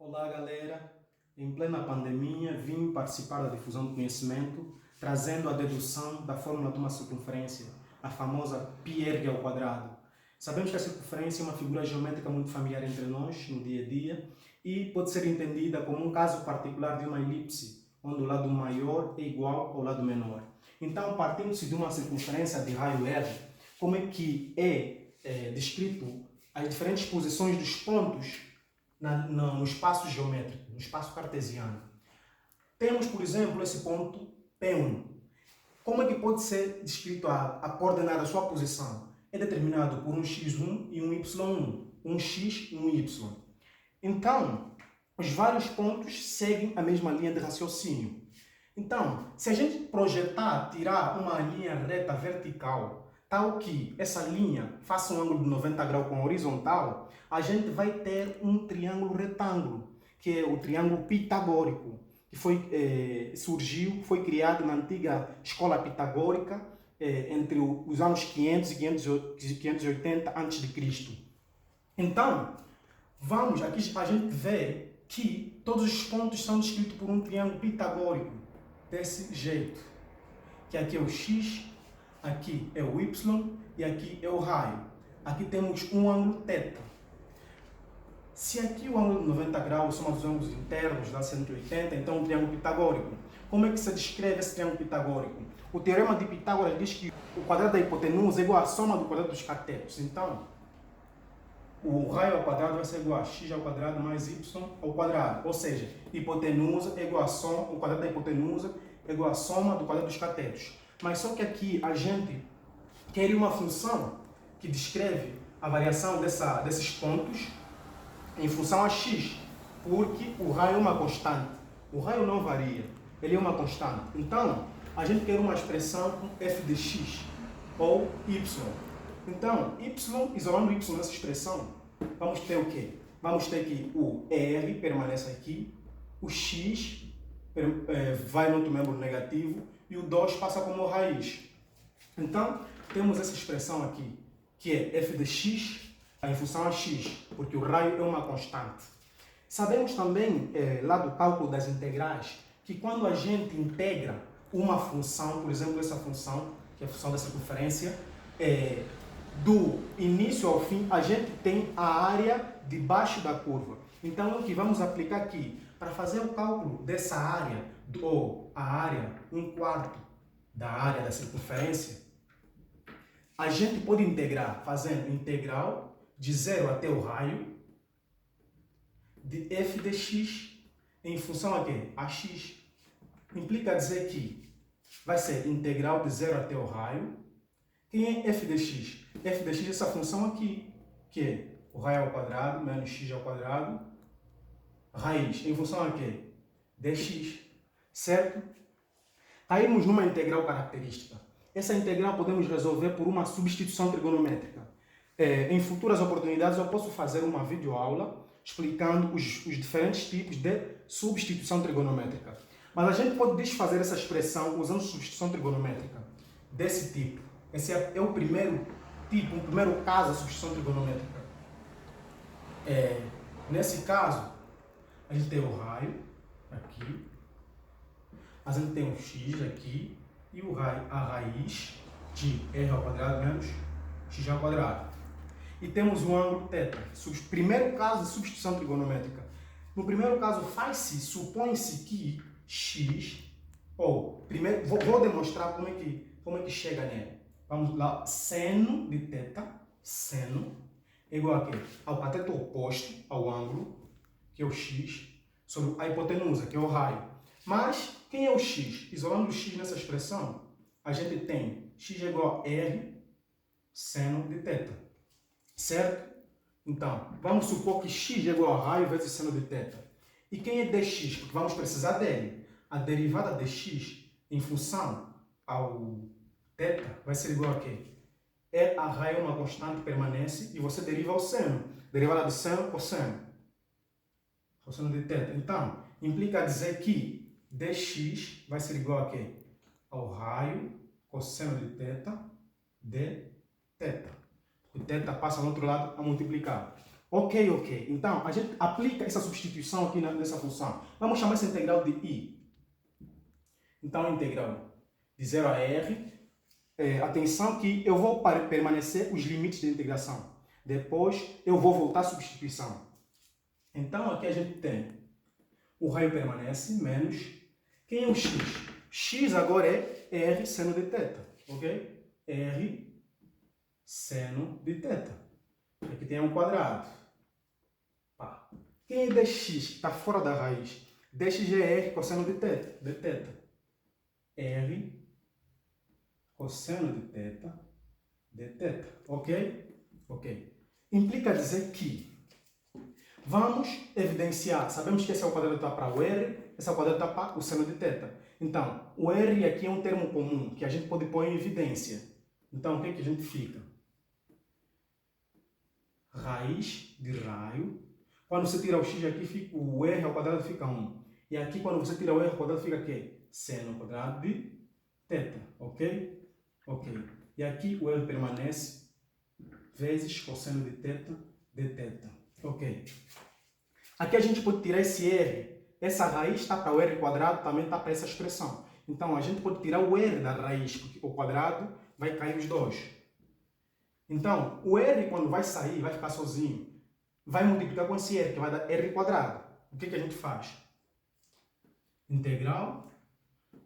Olá galera, em plena pandemia vim participar da difusão do conhecimento, trazendo a dedução da fórmula de uma circunferência, a famosa πr ao quadrado. Sabemos que a circunferência é uma figura geométrica muito familiar entre nós no dia a dia e pode ser entendida como um caso particular de uma elipse, onde o lado maior é igual ao lado menor. Então, partindo-se de uma circunferência de raio R, como é que é descrito as diferentes posições dos pontos no espaço geométrico, no espaço cartesiano. Temos, por exemplo, esse ponto P1. Como é que pode ser descrito a coordenar a sua posição? É determinado por um x1 e um y1, um x e um y. Então, os vários pontos seguem a mesma linha de raciocínio. Então, se a gente projetar, tirar uma linha reta vertical, tal que essa linha faça um ângulo de 90 graus com a horizontal, a gente vai ter um triângulo retângulo, que é o triângulo pitagórico, que foi criado na antiga escola pitagórica, entre os anos 500 e 580 a.C. Então, aqui a gente vê que todos os pontos são descritos por um triângulo pitagórico, desse jeito, que aqui é o x, aqui é o y e aqui é o raio. Aqui temos um ângulo θ. Se aqui o ângulo de 90 graus são os ângulos internos dá 180, então um triângulo pitagórico. Como é que se descreve esse triângulo pitagórico? O teorema de Pitágoras diz que o quadrado da hipotenusa é igual à soma do quadrado dos catetos. Então, o raio ao quadrado vai ser igual a x ao quadrado mais y ao quadrado. Ou seja, hipotenusa é igual a soma, o quadrado da hipotenusa é igual à soma do quadrado dos catetos. Mas só que aqui a gente quer uma função que descreve a variação desses pontos em função a x, porque o raio é uma constante. O raio não varia, ele é uma constante. Então, a gente quer uma expressão f de x ou y. Então, isolando y nessa expressão, vamos ter o quê? Vamos ter que o r permanece aqui, o x vai no outro membro negativo e o 2 passa como raiz. Então, temos essa expressão aqui, que é f de x em função a x, porque o raio é uma constante. Sabemos também, lá do cálculo das integrais, que quando a gente integra uma função, por exemplo, essa função, que é a função da circunferência, do início ao fim, a gente tem a área debaixo da curva. Então, o que vamos aplicar aqui? Para fazer o cálculo dessa área, ou a área 1/4 da área da circunferência, a gente pode integrar fazendo integral de 0 até o raio de f de x em função a quê? A x. Implica dizer que vai ser integral de 0 até o raio. Quem é f de x? F de x é essa função aqui, que é o raio ao quadrado menos x ao quadrado, raiz, em função a quê? Dx, certo? Caímos numa integral característica. Essa integral podemos resolver por uma substituição trigonométrica. Em futuras oportunidades eu posso fazer uma videoaula explicando os diferentes tipos de substituição trigonométrica. Mas a gente pode desfazer essa expressão usando substituição trigonométrica desse tipo. Esse é o primeiro tipo, o primeiro caso de substituição trigonométrica. Nesse caso, a gente tem o raio aqui, a gente tem o x aqui e a raiz de r ao quadrado menos x ao quadrado. E temos um ângulo θ. Primeiro caso de substituição trigonométrica. No primeiro caso, supõe-se que x, primeiro, vou demonstrar como é que chega nele. Vamos lá, seno de θ, seno, é igual a quê? Ao cateto oposto ao ângulo, que é o x, sobre a hipotenusa, que é o raio. Mas, quem é o x? Isolando o x nessa expressão, a gente tem x é igual a r seno de θ. Certo? Então, vamos supor que x é igual a raio vezes seno de θ. E quem é dx? Porque vamos precisar dele. A derivada de x em função ao θ vai ser igual a quê? A raio é uma constante, permanece, e você deriva o seno. Derivada de seno, cosseno. Cosseno de θ. Então, implica dizer que dx vai ser igual a quê? Ao raio cosseno de θ de θ. O θ passa ao outro lado a multiplicar. Ok. Então, a gente aplica essa substituição aqui nessa função. Vamos chamar essa integral de I. Então, a integral de 0 a R. Atenção que eu vou permanecer os limites da integração. Depois, eu vou voltar à substituição. Então, aqui a gente tem o raio permanece menos. Quem é o x? X agora é R seno de θ. Ok? R seno de θ. Aqui tem um quadrado. Pá. Quem é dx que está fora da raiz? Dx é R cosseno de θ. R cosseno de θ. Ok? Implica dizer que vamos evidenciar, sabemos que esse é o quadrado está para o R, esse é o quadrado está para o seno de θ. Então, o R aqui é um termo comum que a gente pode pôr em evidência. Então, o que é que a gente fica? Raiz de raio. Quando você tira o x aqui, o R ao quadrado fica 1. E aqui, quando você tira o R ao quadrado, fica o quê? Seno ao quadrado de θ. Ok? E aqui o R permanece vezes cosseno de θ. Ok. Aqui a gente pode tirar esse R. Essa raiz está para o R quadrado, também está para essa expressão. Então, a gente pode tirar o R da raiz, porque o quadrado vai cair os dois. Então, o R, quando vai sair, vai ficar sozinho. Vai multiplicar com esse R, que vai dar R quadrado. O que a gente faz? Integral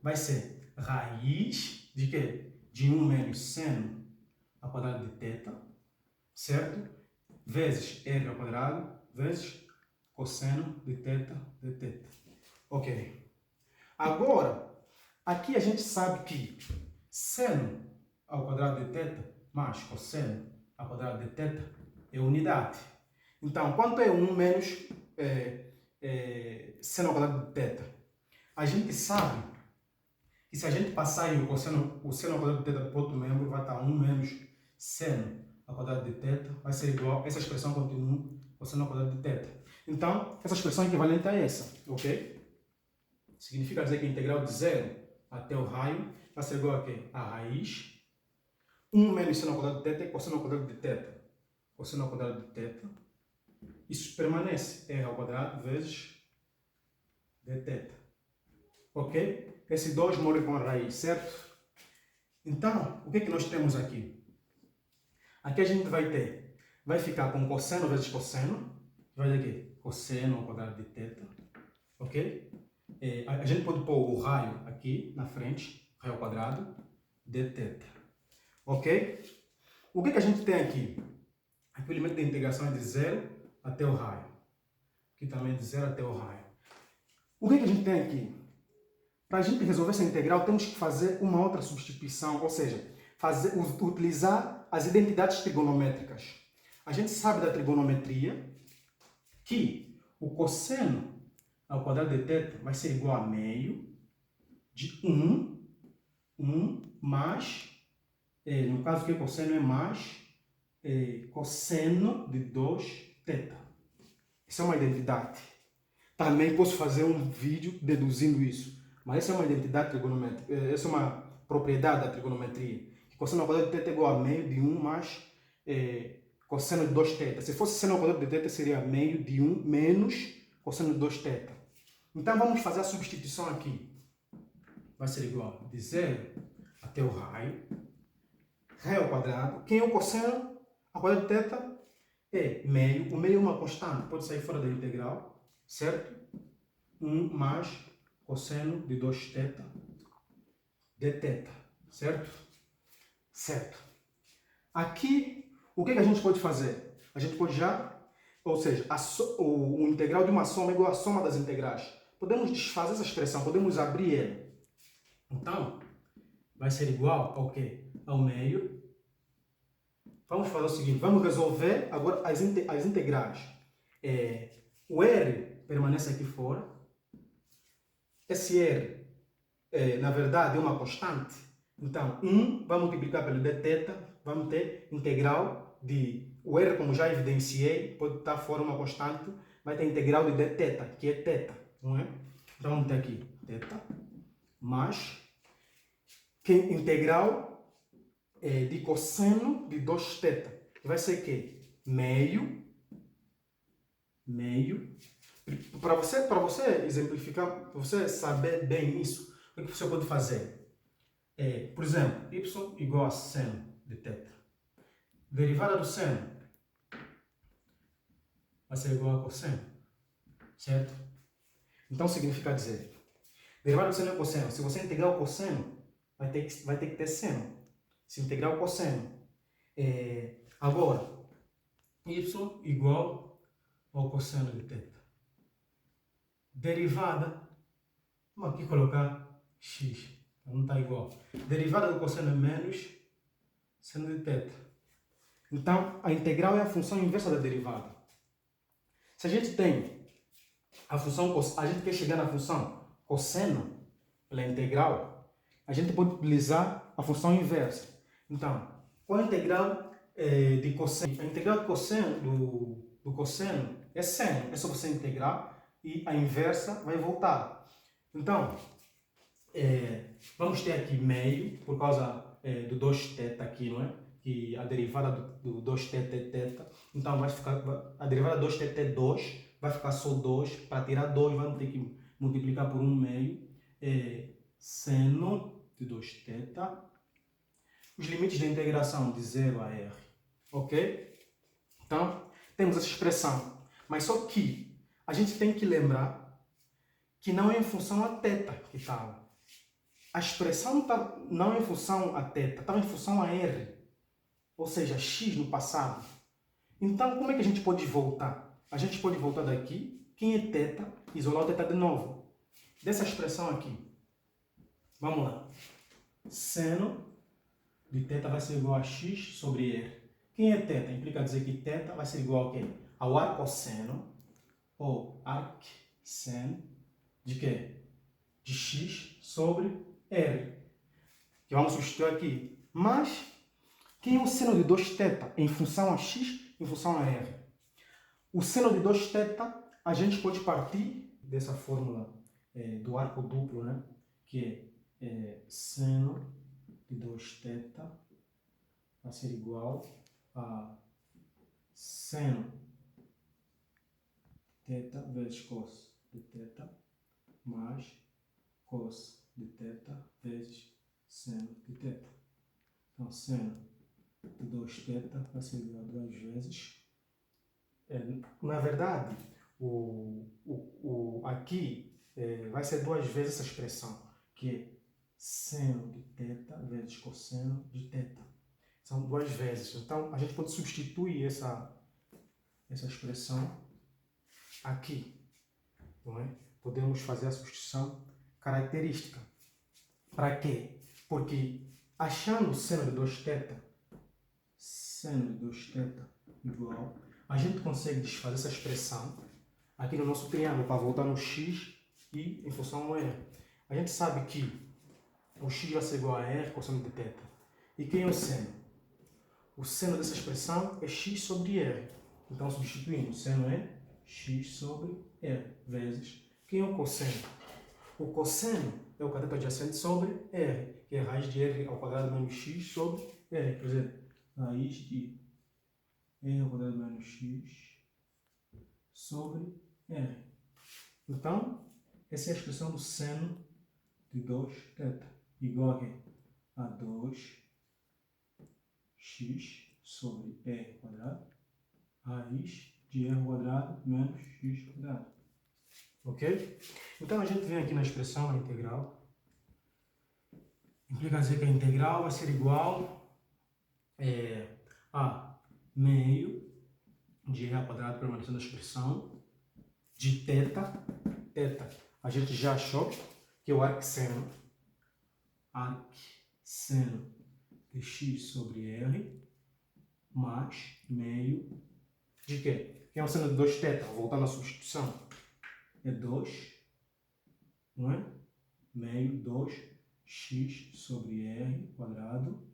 vai ser raiz de quê? De 1 menos seno ao quadrado de θ, certo? Vezes R ao quadrado, vezes cosseno de θ. Ok. Agora, aqui a gente sabe que seno ao quadrado de θ mais cosseno ao quadrado de θ é unidade. Então, quanto é 1 menos seno ao quadrado de θ? A gente sabe que se a gente passar aí o seno ao quadrado de θ para outro membro, vai estar 1 menos seno ao quadrado de θ, vai ser igual, essa expressão continua, cosseno ao quadrado de θ. Então, essa expressão é equivalente a essa, ok? Significa dizer que a integral de 0 até o raio vai ser igual a quê? A raiz 1 menos seno ao quadrado de θ é cosseno ao quadrado de θ. Cosseno ao quadrado de θ. Isso permanece. R ao quadrado vezes dθ. Ok? Esse 2 morre com a raiz, certo? Então, o que é que nós temos aqui? Aqui a gente vai ficar com cosseno vezes cosseno. Vai dar aqui, cosseno ao quadrado de θ. Ok? A gente pode pôr o raio aqui na frente, raio ao quadrado, dθ. Ok? O que a gente tem aqui? Aqui o limite da integração é de 0 até o raio. Aqui também é de 0 até o raio. O que a gente tem aqui? Para a gente resolver essa integral, temos que fazer uma outra substituição, ou seja, utilizar as identidades trigonométricas. A gente sabe da trigonometria que o cosseno ao quadrado de θ vai ser igual a meio de 1 mais, no caso que cosseno é mais, cosseno de 2θ. Isso é uma identidade. Também posso fazer um vídeo deduzindo isso. Mas essa é uma identidade trigonométrica. Essa é uma propriedade da trigonometria. Cosseno ao quadrado de θ é igual a meio de 1 mais cosseno de 2θ. Se fosse seno ao quadrado de θ, seria meio de 1 menos cosseno de 2θ. Então, vamos fazer a substituição aqui. Vai ser igual de 0 até o raio. Raio ao quadrado. Quem é o cosseno ao quadrado de θ? É meio. O meio é uma constante. Pode sair fora da integral. Certo? 1 mais cosseno de 2θ dθ. Certo? Certo. Aqui, o que a gente pode fazer? A gente pode ou seja, o integral de uma soma é igual à soma das integrais. Podemos desfazer essa expressão, podemos abrir ela. Então, vai ser igual ao quê? Ao meio. Vamos fazer o seguinte, vamos resolver agora as integrais. O R permanece aqui fora. Esse R, na verdade, é uma constante. Então, 1 vai multiplicar pelo dθ, vamos ter integral de... O R, como já evidenciei, pode estar fora uma constante, vai ter integral de dθ, que é θ, não é? Então, vamos ter aqui θ, mais integral de cosseno de 2θ, que vai ser o quê? Meio meio. Para você exemplificar, para você saber bem isso, o que você pode fazer? Por exemplo, y igual a seno de θ. Derivada do seno vai ser igual a cosseno, certo? Então significa dizer, derivada do seno é cosseno. Se você integrar o cosseno, vai ter que ter seno. Se integrar o cosseno, agora, y igual ao cosseno de θ. Derivada, vamos aqui colocar x, não está igual. Derivada do cosseno é menos seno de θ. Então, a integral é a função inversa da derivada. Se a gente tem a função, a gente quer chegar na função cosseno pela integral, a gente pode utilizar a função inversa. Então, qual a integral de cosseno? A integral de cosseno, do cosseno é seno. É só você integrar e a inversa vai voltar. Então, vamos ter aqui meio, por causa do 2θ aqui, não é? Que a derivada do 2θ é θ. Então, a derivada de 2θ é 2, vai ficar só 2. Para tirar 2, vamos ter que multiplicar por 1 meio. Seno de 2θ. Os limites de integração de 0 a r. Ok? Então, temos essa expressão. Mas só que a gente tem que lembrar que não é em função a θ que estava. A expressão não é em função a θ, estava em função a r. Ou seja, x no passado. Então, como é que a gente pode voltar? A gente pode voltar daqui, quem é θ, isolar o θ de novo. Dessa expressão aqui. Vamos lá. Seno de θ vai ser igual a x sobre r. Quem é θ? Implica dizer que θ vai ser igual a quê? Ao arcosseno, ou arcseno, de quê? De x sobre r. Que vamos substituir aqui. Mas, quem é o seno de 2θ em função a x, em função a r? O seno de 2θ, a gente pode partir dessa fórmula do arco duplo, né? Que é seno de 2θ vai ser igual a seno de θ vezes cos de θ mais cos de θ vezes seno de θ. Então, seno de 2θ vai ser igual a 2 vezes. Na verdade, aqui vai ser 2 vezes essa expressão, que é seno de θ vezes cosseno de θ. São 2 vezes. Então, a gente pode substituir essa expressão aqui. Não é? Podemos fazer a substituição característica. Para quê? Porque achando seno de 2θ, igual, a gente consegue desfazer essa expressão aqui no nosso triângulo para voltar no x e em função ao r. A gente sabe que o x vai ser igual a r cosseno de θ. E quem é o seno? O seno dessa expressão é x sobre r. Então, substituindo, o seno é x sobre r vezes. Quem é o cosseno? O cosseno é o cateto adjacente sobre r, que é a raiz de r ao quadrado menos x sobre r. Quer dizer, raiz de r ao quadrado menos x sobre r. Então, essa é a expressão do seno de 2θ, igual a 2x sobre r quadrado, raiz de r quadrado menos x quadrado. Ok? Então, a gente vem aqui na expressão a integral. Implica dizer que a integral vai ser igual a meio de r ao quadrado permanecendo a expressão de θ. θ a gente já achou que é o arcseno de x sobre r mais meio de quê? Que é o seno de 2θ, voltando à substituição. É 2, não é? Meio 2x sobre r quadrado,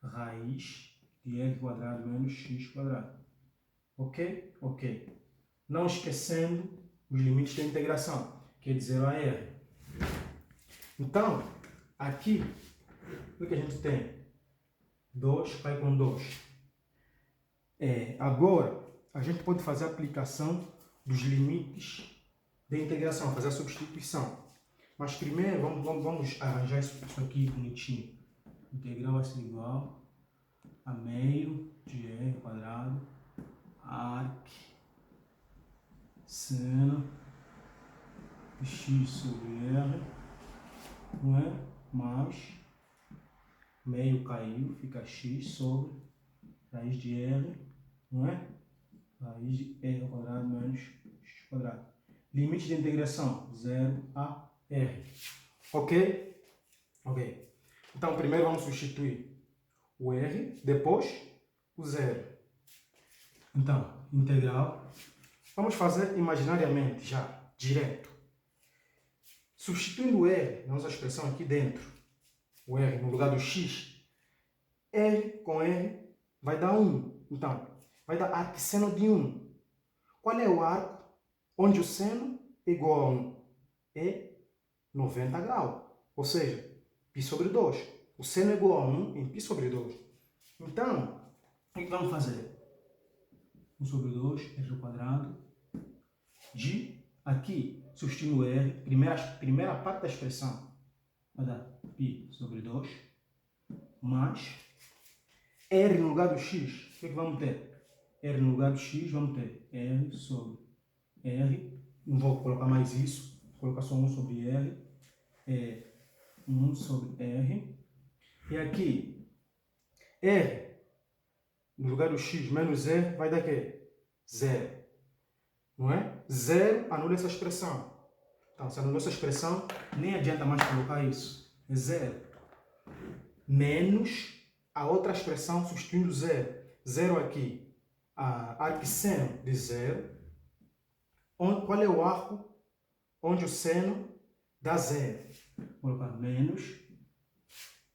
raiz de r quadrado menos x quadrado. Ok? Ok. Não esquecendo os limites da integração, que é de 0 a r. Então, aqui, o que a gente tem? 2 cai com 2. Agora, a gente pode fazer a aplicação dos limites da integração, fazer a substituição. Mas primeiro vamos arranjar isso aqui bonitinho. Integral vai ser igual a meio de r quadrado arc seno de x sobre r, não é? Mais meio caiu, fica x sobre raiz de r, não é? Raiz de r ao quadrado menos x quadrado. Limite de integração, 0 a r. Ok? Ok. Então, primeiro vamos substituir o r, depois o 0. Então, integral. Vamos fazer imaginariamente já, direto. Substituindo o r, nossa expressão aqui dentro, o r no lugar do x, r com r vai dar 1. Então, vai dar arco seno de 1. Qual é o arco onde o seno é igual a 1? É 90 graus. Ou seja, π sobre 2. O seno é igual a 1 em π sobre 2. Então, o que vamos fazer? 1 sobre 2, r ao quadrado, de aqui, substituindo o r, primeira parte da expressão, vai dar π sobre 2, mais r no lugar do x, o que vamos ter? R no lugar do x, vamos ter r sobre r, não vou colocar mais isso, vou colocar só 1 sobre r, é 1 sobre r, e aqui, r no lugar do x menos r vai dar o quê? 0. Não é? 0 anula essa expressão. Então, se anula essa expressão, nem adianta mais colocar isso. É 0. Menos a outra expressão substituindo 0. 0 aqui, a arcseno de 0. Qual é o arco onde o seno dá 0? Vou colocar menos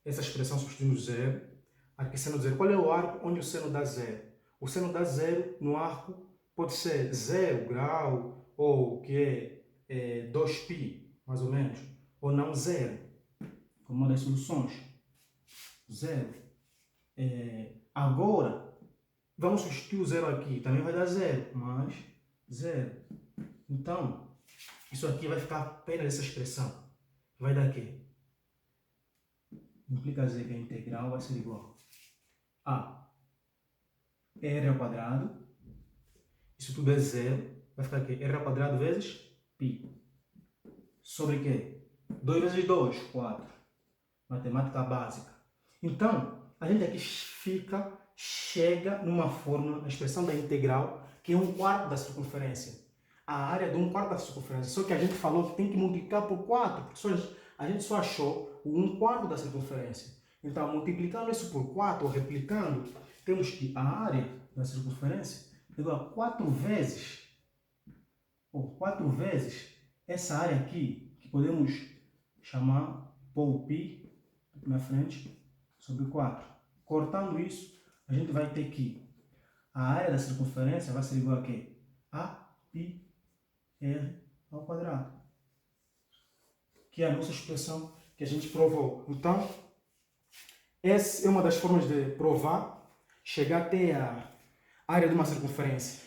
essa expressão substituindo 0. Arcseno de 0. Qual é o arco onde o seno dá 0? O seno dá 0 no arco pode ser 0 grau, ou que é 2π, mais ou menos, ou não 0, como uma das soluções. 0. Agora, vamos substituir o 0 aqui, também vai dar 0, mais 0. Então, isso aqui vai ficar apenas essa expressão. Vai dar o quê? Implica dizer que a integral vai ser igual a r ao quadrado. Isso tudo é 0. Vai ficar aqui, r ao quadrado vezes π. Sobre o quê? 2 vezes 2, 4. Matemática básica. Então, a gente aqui chega numa fórmula, a expressão da integral, que é 1/4 da circunferência. A área de 1/4 da circunferência. Só que a gente falou que tem que multiplicar por 4, porque a gente só achou o 1/4 da circunferência. Então, multiplicando isso por 4, ou replicando, temos que a área da circunferência é igual a 4 vezes, ou 4 vezes essa área aqui, que podemos chamar π na frente, sobre 4. Cortando isso, a gente vai ter que a área da circunferência vai ser igual a quê? A πr ao quadrado. Que é a nossa expressão que a gente provou. Então, essa é uma das formas de provar, chegar até a área de uma circunferência.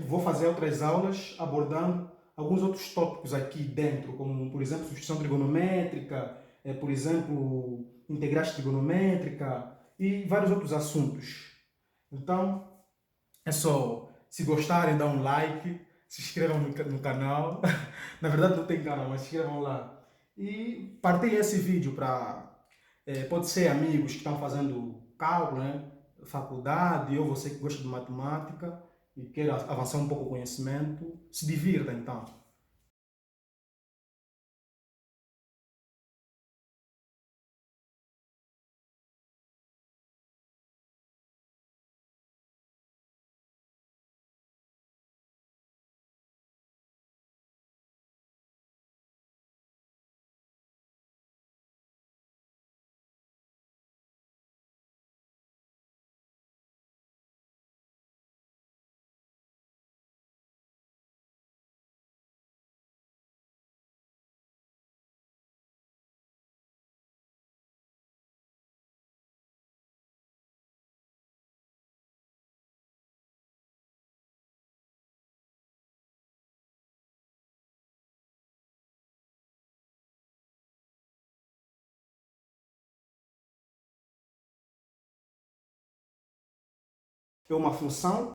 Vou fazer outras aulas abordando alguns outros tópicos aqui dentro, como, por exemplo, substituição trigonométrica, por exemplo, integrais trigonométrica e vários outros assuntos. Então, é só, se gostarem, dá um like, se inscrevam no canal. Na verdade não tem canal, mas se inscrevam lá. E partilhem esse vídeo para, pode ser amigos que estão fazendo cálculo, né? Faculdade, ou você que gosta de matemática e quer avançar um pouco o conhecimento, se divirta então. é uma função